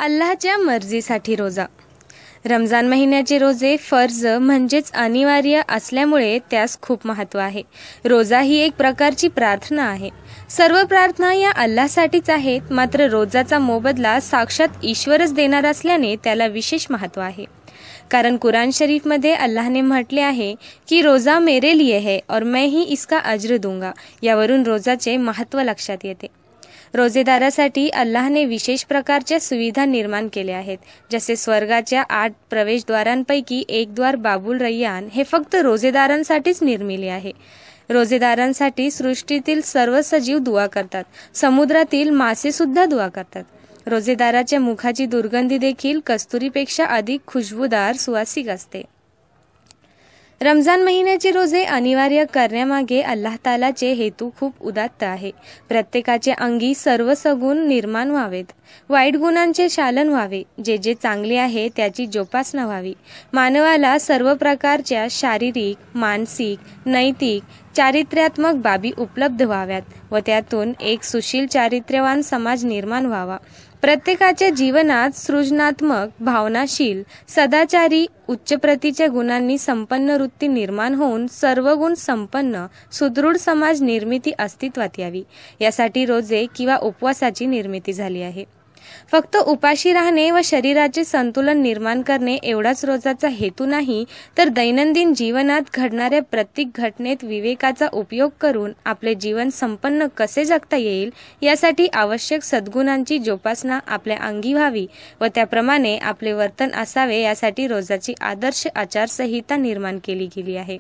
अल्लाहच्या मर्जीसाठी रोजा। रमजान महिन्याचे रोजे फर्ज म्हणजेच अनिवार्य असल्यामुळे त्यास खूप महत्त्व आहे। रोजा ही एक प्रकारची प्रार्थना आहे। सर्व प्रार्थना या अल्लाहसाठीच आहेत, मात्र रोजाचा मोबदला साक्षात ईश्वरच देणार असल्याने त्याला विशेष महत्त्व आहे। कारण कुरान शरीफ मध्ये अल्लाहने म्हटले आहे की रोजा मेरे लिए है और मैं ही इसका अज्र दूंगा। यावरून रोजाचे महत्त्व लक्षात येते। रोजेदारासाठी अल्लाहने विशेष प्रकारच्या सुविधा निर्माण केल्या आहेत, जसे स्वर्गाच्या 8 प्रवेशद्वारांपैकी एक द्वार बाबुल रय्यान हे फक्त रोजेदारांसाठीच निर्मिले आहे। रोजेदारांसाठी सृष्टीतील सर्व सजीव दुआ करतात, समुद्रातील मासे सुद्धा दुआ करतात। रोजेदाराच्या मुखाची दुर्गंधी देखील कस्तुरीपेक्षा अधिक खुशबूदार सुवासिक असते। रमजान महिन्याचे रोजे अनिवार्य करण्यामागे अल्लाह तालाचे हेतू खूप उदात्त आहे। प्रत्येकाच्या अंगी सर्व सगुण निर्माण व्हावेत, वाईट गुणांचे शालन व्हावे, जे जे चांगले आहे त्याची जोपासना व्हावी। मानवाला सर्व प्रकारच्या शारीरिक, मानसिक, नैतिक, चारित्र्यात्मक बाबी उपलब्ध व्हाव्यात व त्यातून एक सुशील चारित्र्यवान समाज निर्माण व्हावा। प्रत्येकाच्या जीवनात सृजनात्मक, भावनाशील, सदाचारी, उच्च प्रतीच्या गुणांनी संपन्न वृत्ती निर्माण होऊन सर्व गुण संपन्न सुदृढ समाज निर्मिती अस्तित्वात यावी, यासाठी रोजे किंवा उपवासाची निर्मिती झाली आहे। फक्त उपाशी राहणे व शरीराचे संतुलन निर्माण करणे एवढाच रोजाचा हेतू नाही, तर दैनंदिन जीवनात घडणाऱ्या प्रत्येक घटनेत विवेकाचा उपयोग करून आपले जीवन संपन्न कसे जगता येईल यासाठी आवश्यक सद्गुणांची जोपासना आपल्या अंगी व्हावी व त्याप्रमाणे आपले वर्तन असावे, यासाठी रोजाची आदर्श आचारसंहिता निर्माण केली गेली आहे।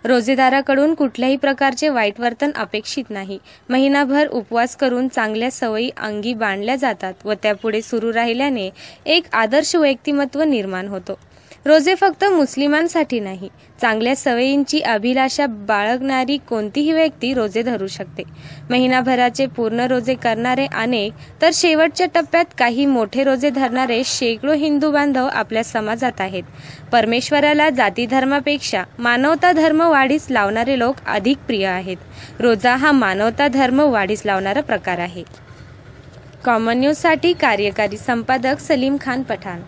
रोजेदाराकडून कुठल्याही प्रकारचे वाईट वर्तन अपेक्षित नाही। महिनाभर उपवास करून चांगल्या सवयी अंगी बांधल्या जातात व त्यापुढे सुरू राहिल्याने एक आदर्श व्यक्तिमत्व निर्माण होतो। रोजे फक्त मुस्लिमांसाठी नाही, चांगल्या सवयींची अभिलाषा बाळगणारी कोणतीही व्यक्ती रोजे धरू शकते। महिनाभराचे पूर्ण रोजे करणारे अनेक, तर शेवटच्या टप्प्यात काही मोठे रोजे धरणारे शेकडो हिंदू बांधव आपल्या समाजात आहेत। परमेश्वराला जाती धर्मापेक्षा मानवता धर्म वाढीस लावणारे लोक अधिक प्रिय आहेत। रोजा हा मानवता धर्म वाढीस लावणारा प्रकार आहे। कॉमन न्यूज साठी कार्यकारी संपादक सलीम खान पठाण।